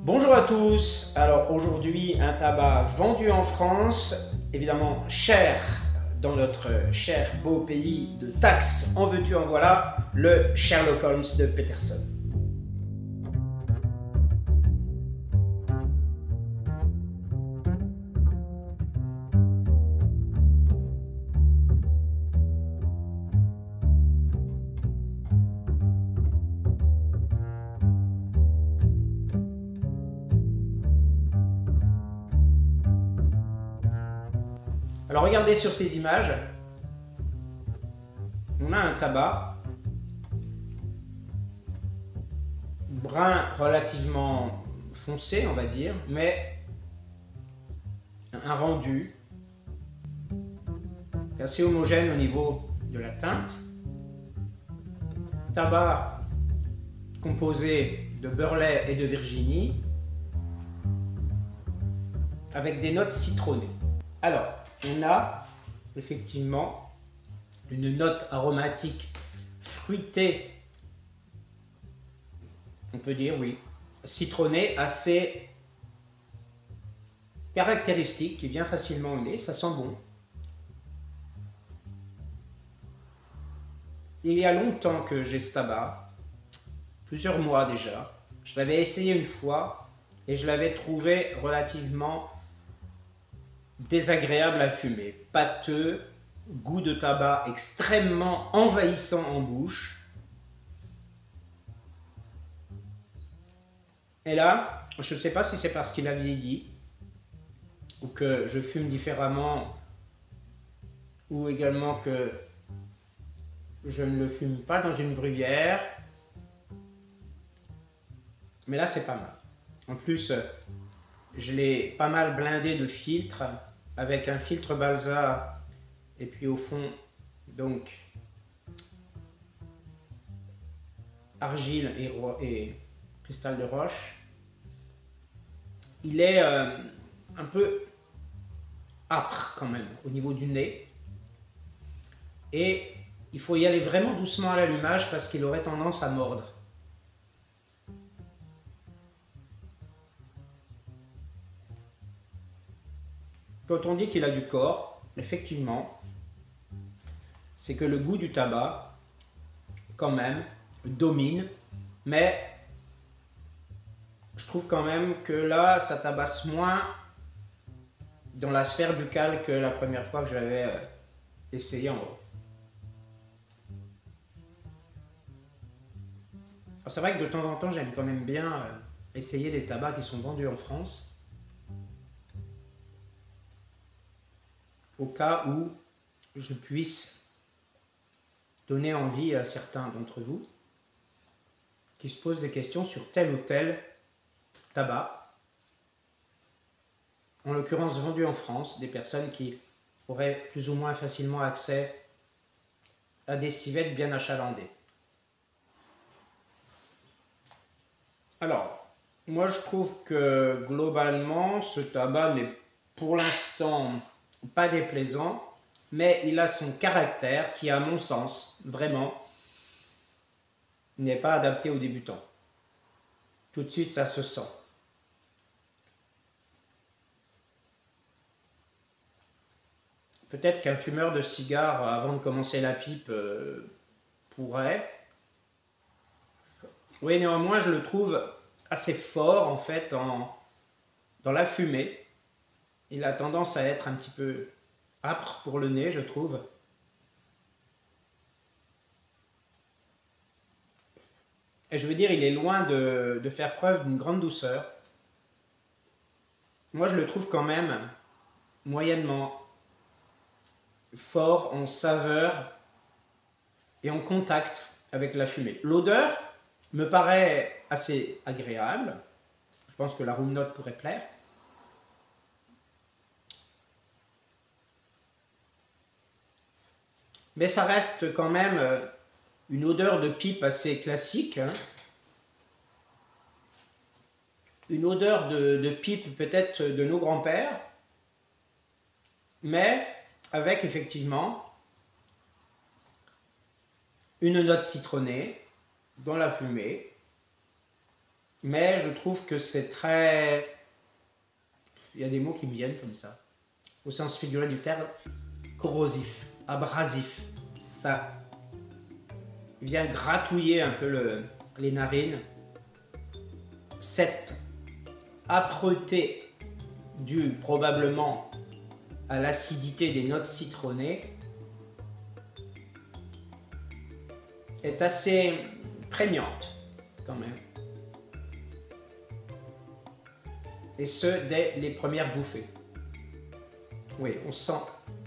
Bonjour à tous, alors aujourd'hui un tabac vendu en France, évidemment cher dans notre cher beau pays de taxes, en veux-tu en voilà, le Sherlock Holmes de Peterson. Alors regardez sur ces images, on a un tabac brun relativement foncé on va dire, mais un rendu assez homogène au niveau de la teinte. Tabac composé de beurre lait et de Virginie avec des notes citronnées. Alors, on a effectivement une note aromatique fruitée, on peut dire oui, citronnée assez caractéristique qui vient facilement au nez, ça sent bon. Il y a longtemps que j'ai ce tabac, plusieurs mois déjà. Je l'avais essayé une fois et je l'avais trouvé relativement désagréable à fumer, pâteux, goût de tabac extrêmement envahissant en bouche. Et là, je ne sais pas si c'est parce qu'il a vieilli ou que je fume différemment ou également que je ne le fume pas dans une bruyère. Mais là, c'est pas mal. En plus, je l'ai pas mal blindé de filtres avec un filtre Balsa et puis au fond, donc, argile et cristal de roche. Il est un peu âpre quand même au niveau du nez. Et il faut y aller vraiment doucement à l'allumage parce qu'il aurait tendance à mordre. Quand on dit qu'il a du corps, effectivement, c'est que le goût du tabac, quand même, domine, mais je trouve quand même que là, ça tabasse moins dans la sphère buccale que la première fois que je l'avais essayé en off. C'est vrai que de temps en temps, j'aime quand même bien essayer les tabacs qui sont vendus en France, au cas où je puisse donner envie à certains d'entre vous qui se posent des questions sur tel ou tel tabac, en l'occurrence vendu en France, des personnes qui auraient plus ou moins facilement accès à des civettes bien achalandées. Alors, moi je trouve que globalement, ce tabac n'est pour l'instant pas déplaisant, mais il a son caractère qui, à mon sens, vraiment, n'est pas adapté aux débutants. Tout de suite, ça se sent. Peut-être qu'un fumeur de cigares, avant de commencer la pipe, pourrait. Oui, néanmoins, je le trouve assez fort, en fait, dans la fumée. Il a tendance à être un petit peu âpre pour le nez, je trouve. Et je veux dire, il est loin de faire preuve d'une grande douceur. Moi, je le trouve quand même moyennement fort en saveur et en contact avec la fumée. L'odeur me paraît assez agréable. Je pense que la room note pourrait plaire. Mais ça reste quand même une odeur de pipe assez classique. Hein. Une odeur de pipe peut-être de nos grands-pères. Mais avec effectivement une note citronnée dans la fumée, mais je trouve que c'est très... Il y a des mots qui me viennent comme ça, au sens figuré du terme, corrosif, abrasif. Ça vient gratouiller un peu les narines. Cette âpreté due probablement à l'acidité des notes citronnées est assez prégnante quand même. Et ce, dès les premières bouffées. Oui, on sent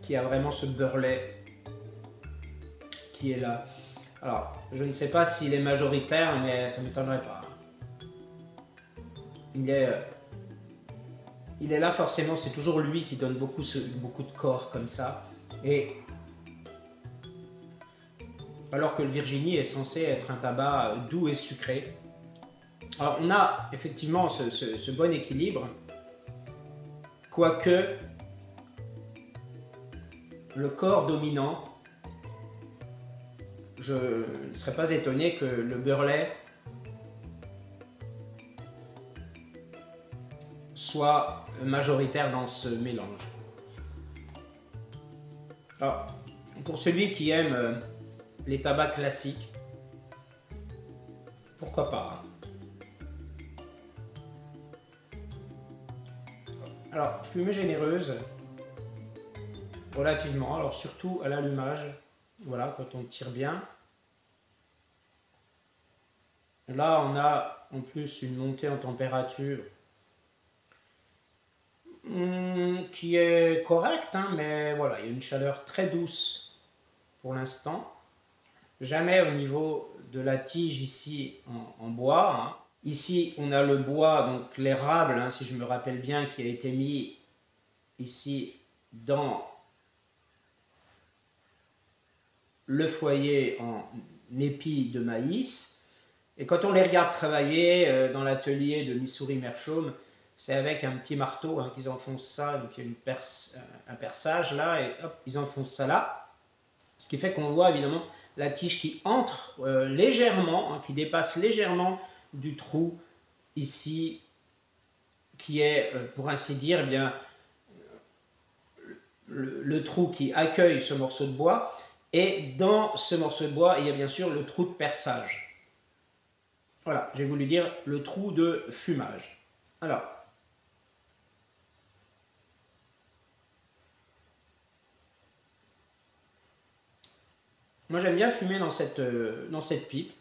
qu'il y a vraiment ce beurrelet qui est là. Alors, je ne sais pas s'il est majoritaire, mais ça ne m'étonnerait pas. Il est là forcément, c'est toujours lui qui donne beaucoup de corps comme ça. Et alors que le Virginie est censé être un tabac doux et sucré. Alors on a effectivement ce bon équilibre, quoique le corps dominant, je ne serais pas étonné que le beurrelet soit majoritaire dans ce mélange. Alors, pour celui qui aime les tabacs classiques, pourquoi pas, hein. Alors, fumée généreuse, relativement, alors surtout à l'allumage, voilà, quand on tire bien. Là, on a en plus une montée en température qui est correcte, hein, mais voilà, il y a une chaleur très douce pour l'instant. Jamais au niveau de la tige ici en bois, hein. Ici, on a le bois, donc l'érable, hein, si je me rappelle bien, qui a été mis ici dans le foyer en épis de maïs. Et quand on les regarde travailler dans l'atelier de Missouri Mershom, c'est avec un petit marteau, hein, qu'ils enfoncent ça, donc il y a un perçage là, et hop, ils enfoncent ça là. Ce qui fait qu'on voit évidemment la tige qui entre légèrement, hein, qui dépasse légèrement du trou ici, qui est, pour ainsi dire, eh bien, le trou qui accueille ce morceau de bois. Et dans ce morceau de bois, il y a bien sûr le trou de perçage. Voilà, j'ai voulu dire le trou de fumage. Alors, moi j'aime bien fumer dans cette pipe.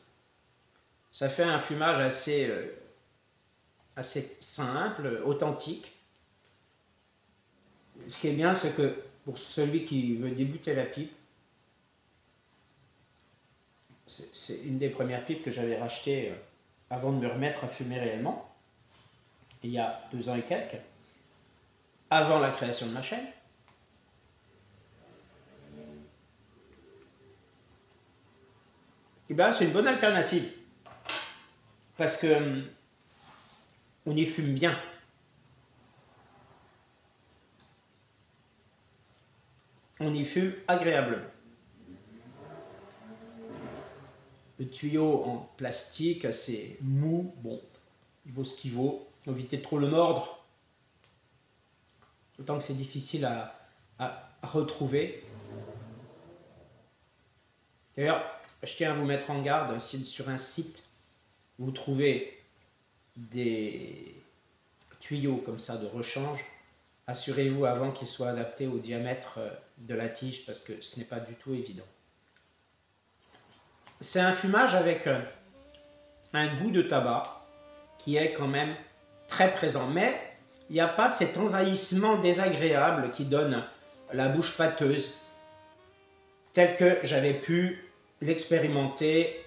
Ça fait un fumage assez simple, authentique. Ce qui est bien, c'est que pour celui qui veut débuter la pipe, c'est une des premières pipes que j'avais rachetées avant de me remettre à fumer réellement, il y a 2 ans et quelques, avant la création de ma chaîne. Et bien c'est une bonne alternative, parce que on y fume bien. On y fume agréablement. Le tuyau en plastique assez mou, bon, il vaut ce qu'il vaut. Évitez de trop le mordre, d'autant que c'est difficile à retrouver. D'ailleurs, je tiens à vous mettre en garde, si sur un site vous trouvez des tuyaux comme ça de rechange, assurez-vous avant qu'ils soient adaptés au diamètre de la tige, parce que ce n'est pas du tout évident. C'est un fumage avec un goût de tabac qui est quand même très présent, mais il n'y a pas cet envahissement désagréable qui donne la bouche pâteuse, tel que j'avais pu l'expérimenter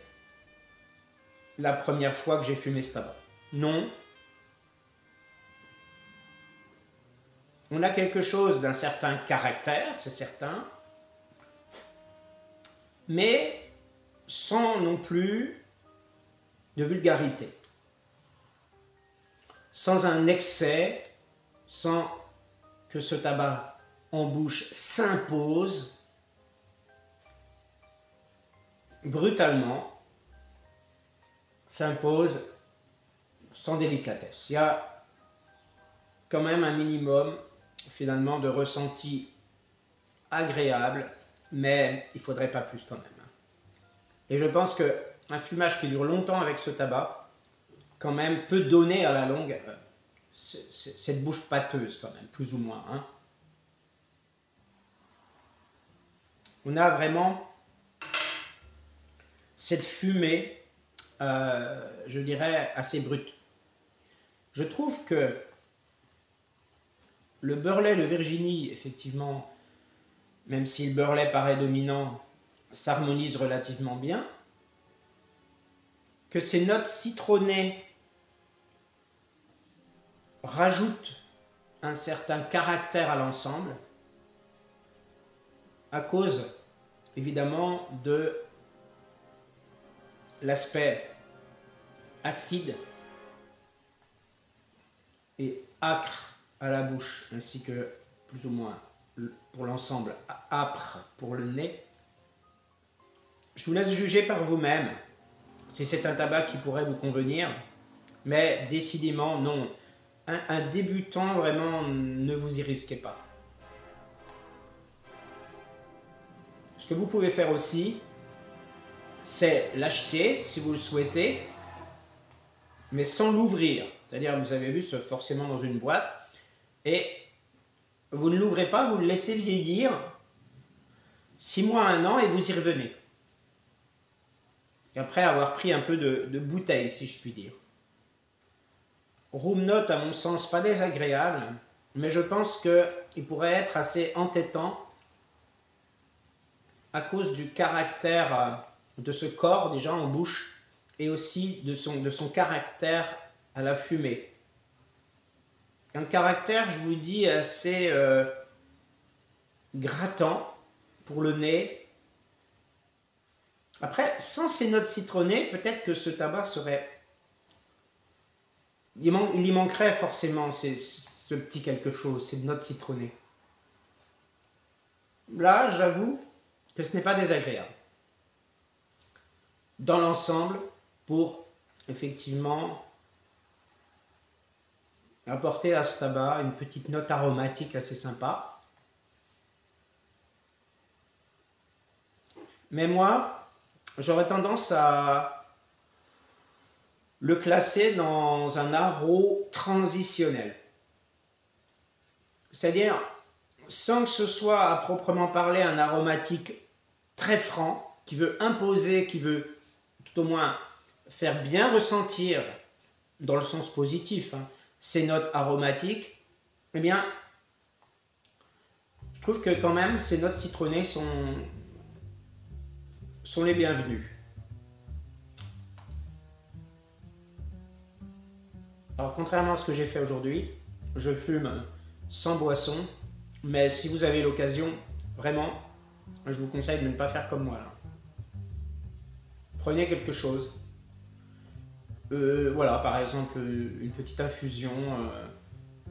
la première fois que j'ai fumé ce tabac. Non. On a quelque chose d'un certain caractère, c'est certain, mais sans non plus de vulgarité, sans un excès, sans que ce tabac en bouche s'impose brutalement, s'impose sans délicatesse. Il y a quand même un minimum finalement de ressenti agréable, mais il ne faudrait pas plus quand même. Et je pense qu'un fumage qui dure longtemps avec ce tabac, quand même, peut donner à la longue cette bouche pâteuse quand même, plus ou moins. Hein. On a vraiment cette fumée, je dirais, assez brute. Je trouve que le Burley, le Virginie, effectivement, même si le Burley paraît dominant, s'harmonise relativement bien, que ces notes citronnées rajoutent un certain caractère à l'ensemble, à cause, évidemment, de l'aspect acide et acre à la bouche, ainsi que plus ou moins pour l'ensemble âpre pour le nez. Je vous laisse juger par vous-même si c'est un tabac qui pourrait vous convenir, mais décidément non. Un débutant, vraiment, ne vous y risquez pas. Ce que vous pouvez faire aussi, c'est l'acheter si vous le souhaitez, mais sans l'ouvrir. C'est-à-dire, vous avez vu, c'est forcément dans une boîte, et vous ne l'ouvrez pas, vous le laissez vieillir 6 mois, 1 an, et vous y revenez. Et après avoir pris un peu de bouteille, si je puis dire. Room Note, à mon sens, pas désagréable, mais je pense qu'il pourrait être assez entêtant à cause du caractère de ce corps déjà en bouche et aussi de son caractère à la fumée. Un caractère, je vous dis, assez grattant pour le nez. Après, sans ces notes citronnées, peut-être que ce tabac serait... Il y manquerait forcément ce petit quelque chose, ces notes citronnées. Là, j'avoue que ce n'est pas désagréable. Dans l'ensemble, pour effectivement apporter à ce tabac une petite note aromatique assez sympa. Mais moi, j'aurais tendance à le classer dans un aro transitionnel. C'est-à-dire, sans que ce soit à proprement parler un aromatique très franc, qui veut imposer, qui veut tout au moins faire bien ressentir, dans le sens positif, hein, ces notes aromatiques, eh bien, je trouve que quand même ces notes citronnées sont les bienvenues. Alors, contrairement à ce que j'ai fait aujourd'hui, je fume sans boisson, mais si vous avez l'occasion, vraiment, je vous conseille de ne pas faire comme moi là. Prenez quelque chose, voilà, par exemple une petite infusion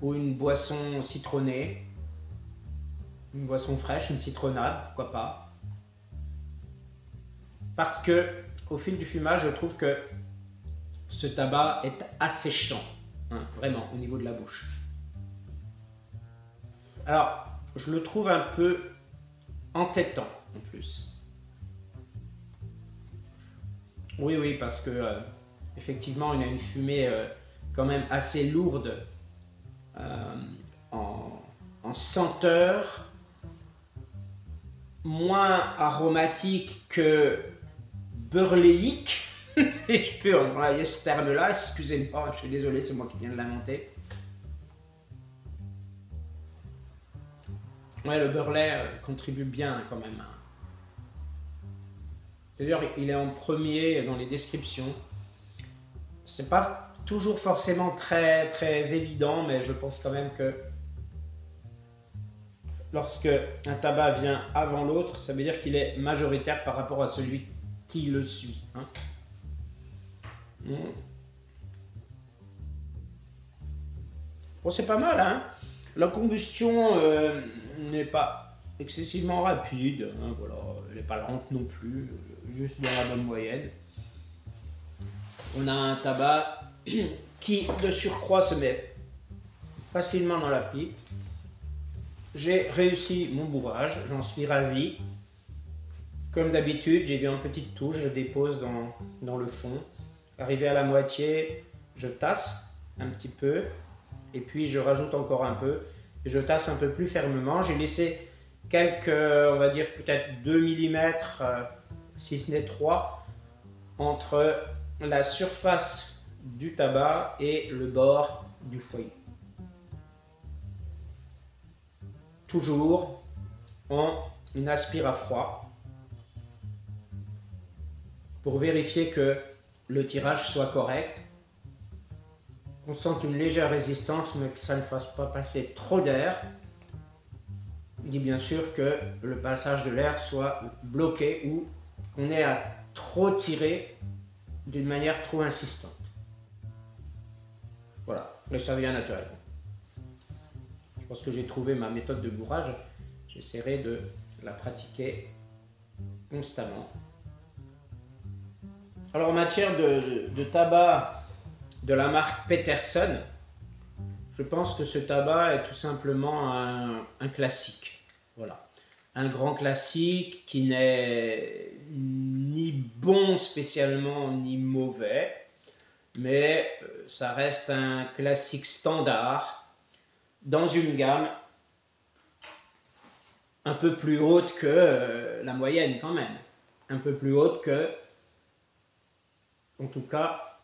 ou une boisson citronnée, une boisson fraîche, une citronnade, pourquoi pas. Parce que au fil du fumage, je trouve que ce tabac est asséchant, hein, vraiment, au niveau de la bouche. Alors, je le trouve un peu entêtant, en plus. Oui, parce que, effectivement, il a une fumée quand même assez lourde en senteur, moins aromatique que burléique. Et je peux employer ce terme-là, excusez-moi, je suis désolé, c'est moi qui viens de l'inventer. Ouais, le Burley contribue bien quand même. D'ailleurs, il est en premier dans les descriptions. C'est pas toujours forcément très, très évident, mais je pense quand même que lorsque un tabac vient avant l'autre, ça veut dire qu'il est majoritaire par rapport à celui qui le suit. Hein. Bon, c'est pas mal, hein. La combustion n'est pas excessivement rapide, hein, voilà. Elle n'est pas lente non plus, juste dans la bonne moyenne. On a un tabac qui de surcroît se met facilement dans la pipe. J'ai réussi mon bourrage, j'en suis ravi. Comme d'habitude, j'ai vu une petite touche, je dépose dans le fond. Arrivé à la moitié, je tasse un petit peu et puis je rajoute encore un peu. Je tasse un peu plus fermement. J'ai laissé quelques, on va dire peut-être 2 mm, si ce n'est 3, entre la surface du tabac et le bord du foyer. Toujours, on aspire à froid pour vérifier que le tirage soit correct. On sent une légère résistance, mais que ça ne fasse pas passer trop d'air. Il dit bien sûr que le passage de l'air soit bloqué ou qu'on ait à trop tirer d'une manière trop insistante. Voilà, et ça vient naturellement. Je pense que j'ai trouvé ma méthode de bourrage. J'essaierai de la pratiquer constamment. Alors en matière de tabac de la marque Peterson, je pense que ce tabac est tout simplement un classique. Voilà. Un grand classique qui n'est ni bon spécialement ni mauvais, mais ça reste un classique standard dans une gamme un peu plus haute que la moyenne quand même. Un peu plus haute que, en tout cas,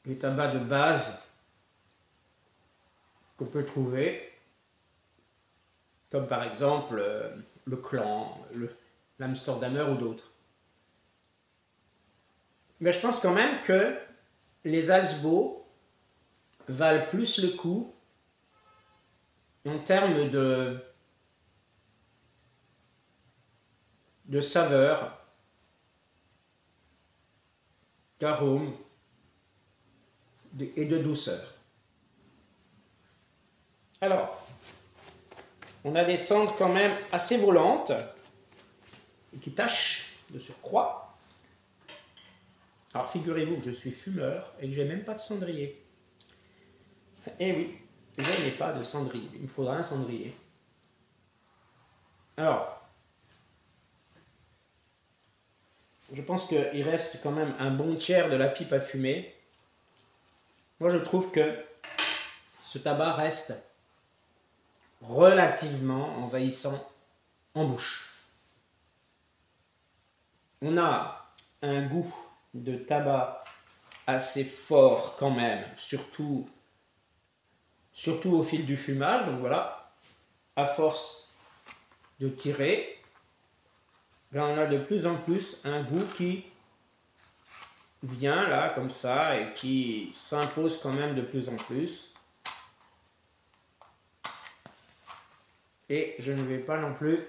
les tabacs de base qu'on peut trouver, comme par exemple le Clan, l'Amsterdamer ou d'autres. Mais je pense quand même que les Alsbo valent plus le coup en termes de saveur, d'arôme et de douceur. Alors, on a des cendres quand même assez brûlantes et qui tâchent de surcroît. Alors figurez-vous que je suis fumeur et que j'ai même pas de cendrier. Eh oui, je n'ai pas de cendrier. Il me faudra un cendrier. Alors, je pense qu'il reste quand même un bon tiers de la pipe à fumer. Moi, je trouve que ce tabac reste relativement envahissant en bouche. On a un goût de tabac assez fort quand même, surtout au fil du fumage. Donc voilà, à force de tirer, là on a de plus en plus un goût qui vient là comme ça et qui s'impose quand même de plus en plus. Et je ne vais pas non plus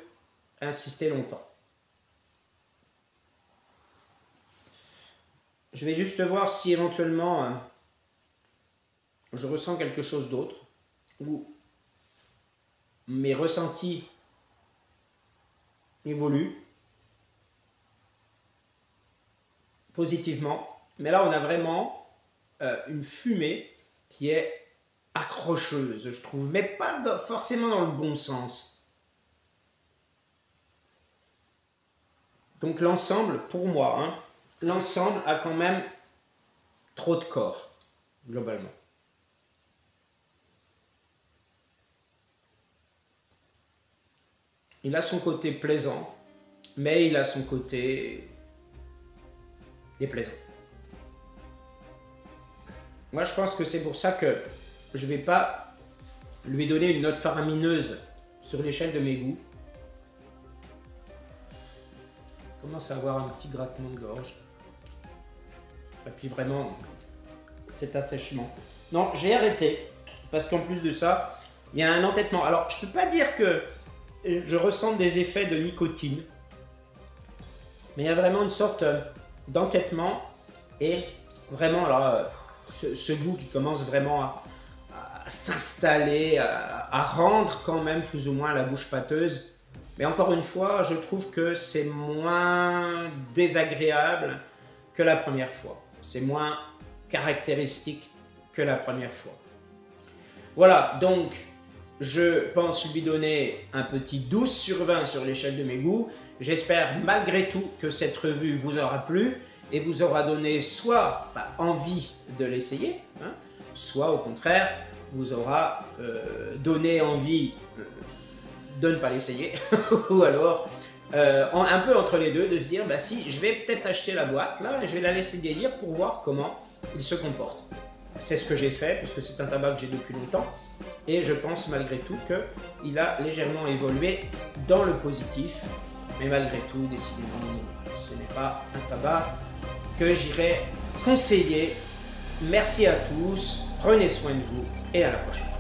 insister longtemps. Je vais juste voir si éventuellement je ressens quelque chose d'autre ou mes ressentis évoluent positivement. Mais là, on a vraiment une fumée qui est accrocheuse, je trouve, mais pas forcément dans le bon sens. Donc l'ensemble, pour moi, l'ensemble a quand même trop de corps, globalement. Il a son côté plaisant, mais il a son côté déplaisant. Moi, je pense que c'est pour ça que je ne vais pas lui donner une note faramineuse sur l'échelle de mes goûts. Je commence à avoir un petit grattement de gorge. Et puis vraiment, cet assèchement. Non, je vais arrêter. Parce qu'en plus de ça, il y a un entêtement. Alors, je ne peux pas dire que je ressens des effets de nicotine. Mais il y a vraiment une sorte d'entêtement. Et vraiment, là, ce goût qui commence vraiment à s'installer, à rendre quand même plus ou moins la bouche pâteuse. Mais encore une fois, je trouve que c'est moins désagréable que la première fois. C'est moins caractéristiques que la première fois. Voilà, donc je pense lui donner un petit 12 sur 20 sur l'échelle de mes goûts. J'espère malgré tout que cette revue vous aura plu et vous aura donné soit envie de l'essayer, hein, soit au contraire vous aura donné envie de ne pas l'essayer, ou alors un peu entre les deux, de se dire si je vais peut-être acheter la boîte là et je vais la laisser vieillir pour voir comment il se comporte. C'est ce que j'ai fait puisque c'est un tabac que j'ai depuis longtemps et je pense malgré tout qu'il a légèrement évolué dans le positif, mais malgré tout décidément ce n'est pas un tabac que j'irai conseiller. Merci à tous, prenez soin de vous et à la prochaine fois.